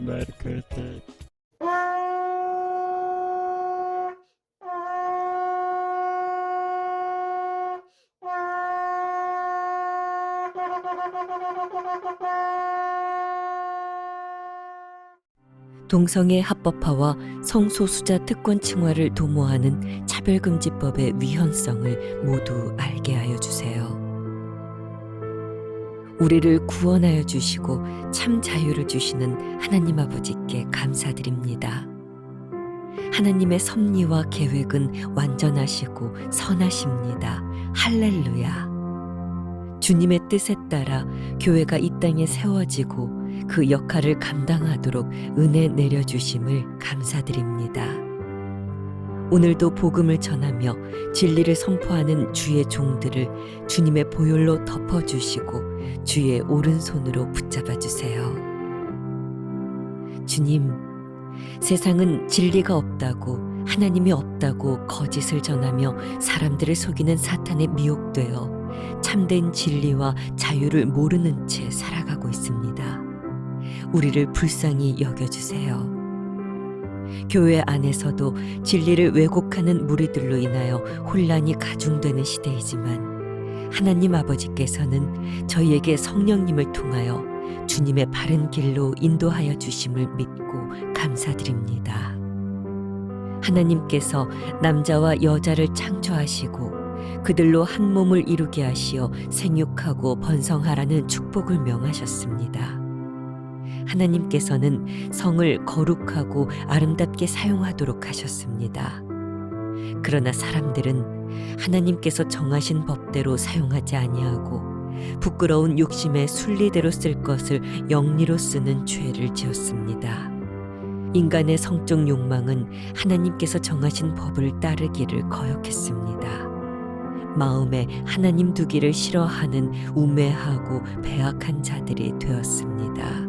marketed. 동성애 합법화와 성소수자 특권 층화를 도모하는 차별금지법의 위헌성을 모두 알게 하여 주세요. 우리를 구원하여 주시고 참 자유를 주시는 하나님 아버지께 감사드립니다. 하나님의 섭리와 계획은 완전하시고 선하십니다. 할렐루야. 주님의 뜻에 따라 교회가 이 땅에 세워지고 그 역할을 감당하도록 은혜 내려주심을 감사드립니다. 오늘도 복음을 전하며 진리를 선포하는 주의 종들을 주님의 보혈로 덮어주시고 주의 오른손으로 붙잡아 주세요. 주님, 세상은 진리가 없다고 하나님이 없다고 거짓을 전하며 사람들을 속이는 사탄에 미혹되어 참된 진리와 자유를 모르는 채 살아가고 있습니다. 우리를 불쌍히 여겨주세요. 교회 안에서도 진리를 왜곡하는 무리들로 인하여 혼란이 가중되는 시대이지만 하나님 아버지께서는 저희에게 성령님을 통하여 주님의 바른 길로 인도하여 주심을 믿고 감사드립니다. 하나님께서 남자와 여자를 창조하시고 그들로 한 몸을 이루게 하시어 생육하고 번성하라는 축복을 명하셨습니다. 하나님께서는 성을 거룩하고 아름답게 사용하도록 하셨습니다. 그러나 사람들은 하나님께서 정하신 법대로 사용하지 아니하고 부끄러운 욕심의 순리대로 쓸 것을 영리로 쓰는 죄를 지었습니다. 인간의 성적 욕망은 하나님께서 정하신 법을 따르기를 거역했습니다. 마음에 하나님 두기를 싫어하는 우매하고 배악한 자들이 되었습니다.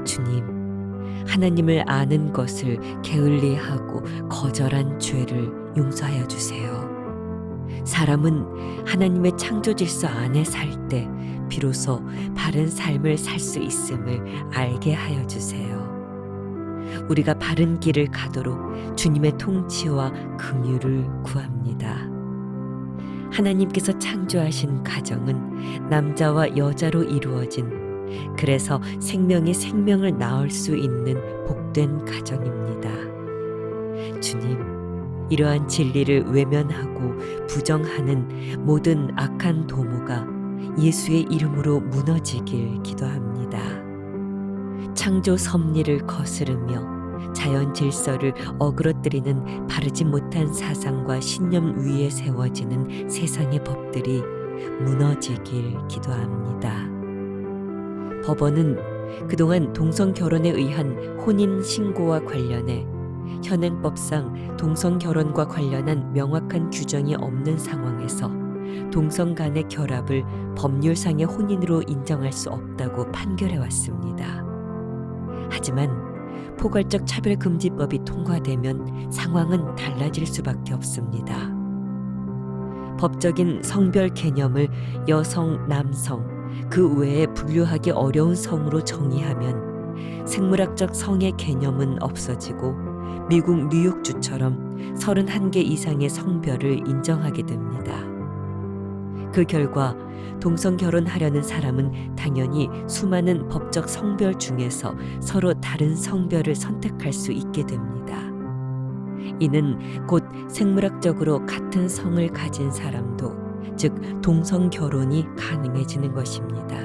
주님, 하나님을 아는 것을 게을리하고 거절한 죄를 용서하여 주세요. 사람은 하나님의 창조 질서 안에 살 때 비로소 바른 삶을 살 수 있음을 알게 하여 주세요. 우리가 바른 길을 가도록 주님의 통치와 긍휼을 구합니다. 하나님께서 창조하신 가정은 남자와 여자로 이루어진, 그래서 생명이 생명을 낳을 수 있는 복된 가정입니다. 주님, 이러한 진리를 외면하고 부정하는 모든 악한 도모가 예수의 이름으로 무너지길 기도합니다. 창조 섭리를 거스르며 자연 질서를 어그러뜨리는 바르지 못한 사상과 신념 위에 세워지는 세상의 법들이 무너지길 기도합니다. 법원은 그동안 동성 결혼에 의한 혼인 신고와 관련해 현행법상 동성 결혼과 관련한 명확한 규정이 없는 상황에서 동성 간의 결합을 법률상의 혼인으로 인정할 수 없다고 판결해 왔습니다. 하지만 포괄적 차별금지법이 통과되면 상황은 달라질 수밖에 없습니다. 법적인 성별 개념을 여성, 남성, 그 외에 분류하기 어려운 성으로 정의하면 생물학적 성의 개념은 없어지고 미국 뉴욕주처럼 31개 이상의 성별을 인정하게 됩니다. 그 결과 동성 결혼하려는 사람은 당연히 수많은 법적 성별 중에서 서로 다른 성별을 선택할 수 있게 됩니다. 이는 곧 생물학적으로 같은 성을 가진 사람도, 즉 동성 결혼이 가능해지는 것입니다.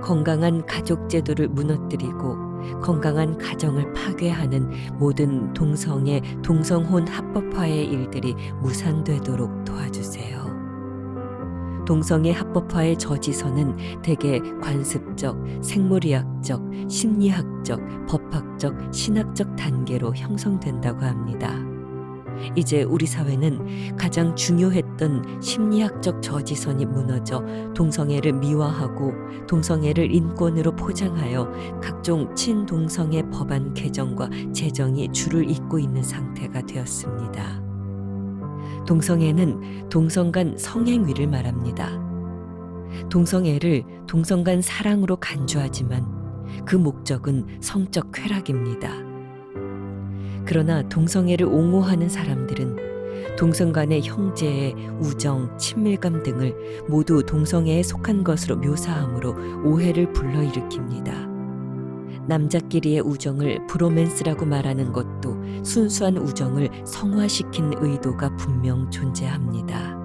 건강한 가족 제도를 무너뜨리고 건강한 가정을 파괴하는 모든 동성애, 동성혼 합법화의 일들이 무산되도록 도와주세요. 동성애 합법화의 저지선은 대개 관습적, 생물의학적, 심리학적, 법학적, 신학적 단계로 형성된다고 합니다. 이제 우리 사회는 가장 중요했던 심리학적 저지선이 무너져 동성애를 미화하고 동성애를 인권으로 포장하여 각종 친동성애 법안 개정과 제정이 줄을 잇고 있는 상태가 되었습니다. 동성애는 동성 간 성행위를 말합니다. 동성애를 동성 간 사랑으로 간주하지만 그 목적은 성적 쾌락입니다. 그러나 동성애를 옹호하는 사람들은 동성 간의 형제의 우정, 친밀감 등을 모두 동성애에 속한 것으로 묘사함으로 오해를 불러일으킵니다. 남자끼리의 우정을 브로맨스라고 말하는 것도 순수한 우정을 성화시킨 의도가 분명 존재합니다.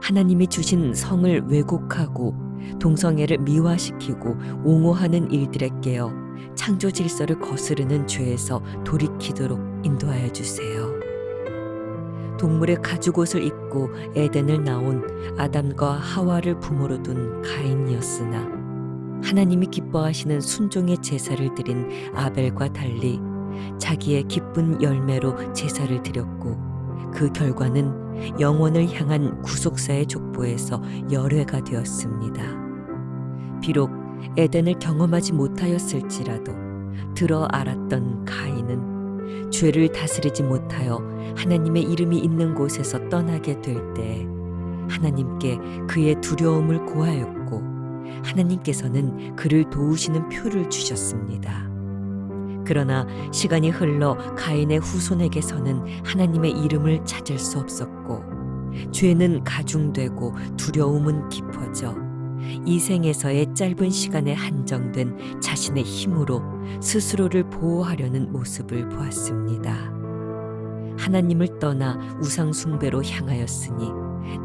하나님이 주신 성을 왜곡하고 동성애를 미화시키고 옹호하는 일들에 깨어 창조 질서를 거스르는 죄에서 돌이키도록 인도하여 주세요. 동물의 가죽옷을 입고 에덴을 나온 아담과 하와를 부모로 둔 가인이었으나 하나님이 기뻐하시는 순종의 제사를 드린 아벨과 달리 자기의 기쁜 열매로 제사를 드렸고 그 결과는 영원을 향한 구속사의 족보에서 열애가 되었습니다. 비록 에덴을 경험하지 못하였을지라도 들어 알았던 가인은 죄를 다스리지 못하여 하나님의 이름이 있는 곳에서 떠나게 될 때 하나님께 그의 두려움을 고하였고 하나님께서는 그를 도우시는 표를 주셨습니다. 그러나 시간이 흘러 가인의 후손에게서는 하나님의 이름을 찾을 수 없었고 죄는 가중되고 두려움은 깊어져 이 생에서의 짧은 시간에 한정된 자신의 힘으로 스스로를 보호하려는 모습을 보았습니다. 하나님을 떠나 우상 숭배로 향하였으니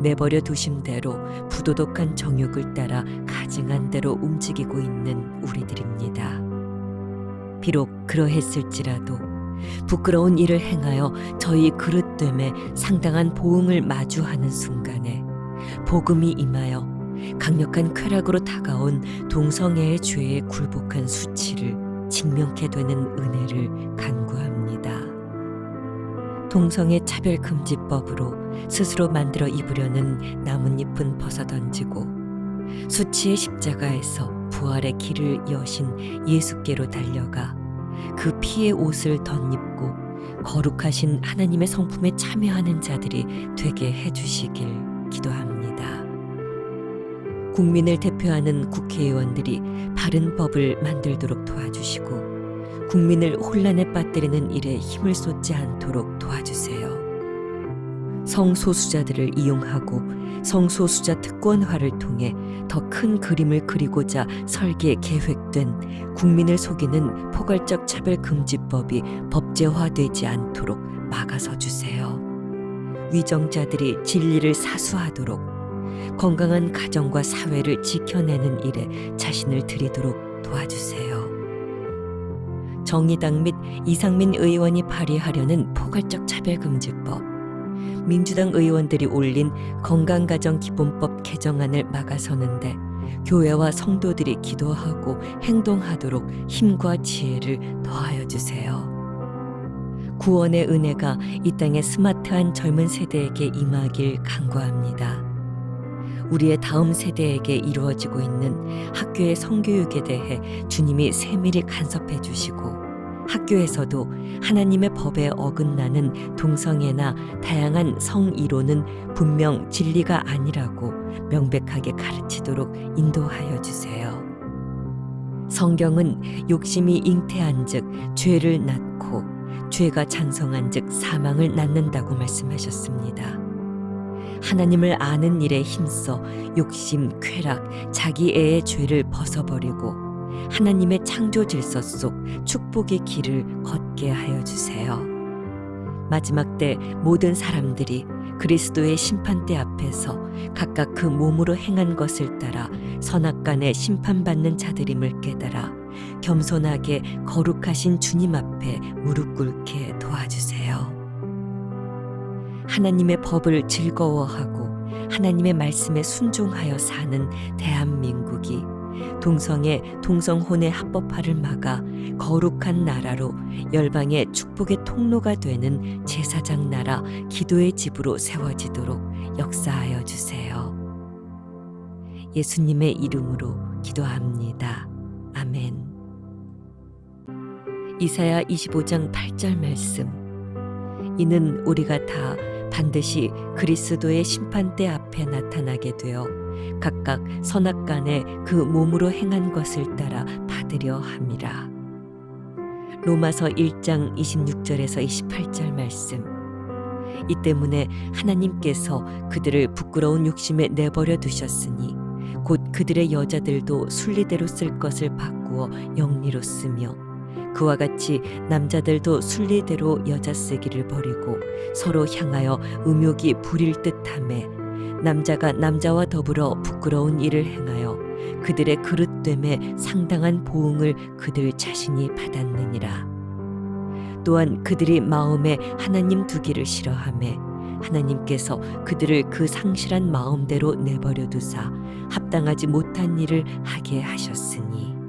내버려 두신 대로 부도덕한 정욕을 따라 가증한 대로 움직이고 있는 우리들입니다. 비록 그러했을지라도 부끄러운 일을 행하여 저희 그릇됨에 상당한 보응을 마주하는 순간에 복음이 임하여 강력한 쾌락으로 다가온 동성애의 죄에 굴복한 수치를 직면케 되는 은혜를 간구합니다. 동성애 차별금지법으로 스스로 만들어 입으려는 나뭇잎은 벗어던지고 수치의 십자가에서 부활의 길을 여신 예수께로 달려가 그 피의 옷을 덧입고 거룩하신 하나님의 성품에 참여하는 자들이 되게 해주시길 기도합니다. 국민을 대표하는 국회의원들이 바른 법을 만들도록 도와주시고 국민을 혼란에 빠뜨리는 일에 힘을 쏟지 않도록 도와주세요. 성소수자들을 이용하고 성소수자 특권화를 통해 더 큰 그림을 그리고자 설계 계획된 국민을 속이는 포괄적 차별금지법이 법제화되지 않도록 막아서 주세요. 위정자들이 진리를 사수하도록 건강한 가정과 사회를 지켜내는 일에 자신을 들이도록 도와주세요. 정의당 및 이상민 의원이 발의하려는 포괄적 차별금지법, 민주당 의원들이 올린 건강가정기본법 개정안을 막아서는데 교회와 성도들이 기도하고 행동하도록 힘과 지혜를 더하여 주세요. 구원의 은혜가 이 땅의 스마트한 젊은 세대에게 임하길 간구합니다. 우리의 다음 세대에게 이루어지고 있는 학교의 성교육에 대해 주님이 세밀히 간섭해 주시고 학교에서도 하나님의 법에 어긋나는 동성애나 다양한 성이론은 분명 진리가 아니라고 명백하게 가르치도록 인도하여 주세요. 성경은 욕심이 잉태한즉 죄를 낳고 죄가 장성한즉 사망을 낳는다고 말씀하셨습니다. 하나님을 아는 일에 힘써 욕심, 쾌락, 자기 애의 죄를 벗어버리고 하나님의 창조 질서 속 축복의 길을 걷게 하여 주세요. 마지막 때 모든 사람들이 그리스도의 심판대 앞에서 각각 그 몸으로 행한 것을 따라 선악간에 심판받는 자들임을 깨달아 겸손하게 거룩하신 주님 앞에 무릎 꿇게 도와주세요. 하나님의 법을 즐거워하고 하나님의 말씀에 순종하여 사는 대한민국이 동성애, 동성혼의 합법화를 막아 거룩한 나라로 열방의 축복의 통로가 되는 제사장 나라 기도의 집으로 세워지도록 역사하여 주세요. 예수님의 이름으로 기도합니다. 아멘. 이사야 25장 8절 말씀. 이는 우리가 다 반드시 그리스도의 심판대 앞에 나타나게 되어 각각 선악간에 그 몸으로 행한 것을 따라 받으리라. 받으려 함이라. 로마서 1장 26절에서 28절 말씀. 이 때문에 하나님께서 그들을 부끄러운 욕심에 내버려 두셨으니 곧 그들의 여자들도 순리대로 쓸 것을 바꾸어 영리로 쓰며 그와 같이 남자들도 순리대로 여자 쓰기를 버리고 서로 향하여 음욕이 부릴 듯하매 남자가 남자와 더불어 부끄러운 일을 행하여 그들의 그릇됨에 상당한 보응을 그들 자신이 받았느니라. 또한 그들이 마음에 하나님 두기를 싫어하매 하나님께서 그들을 그 상실한 마음대로 내버려 두사 합당하지 못한 일을 하게 하셨으니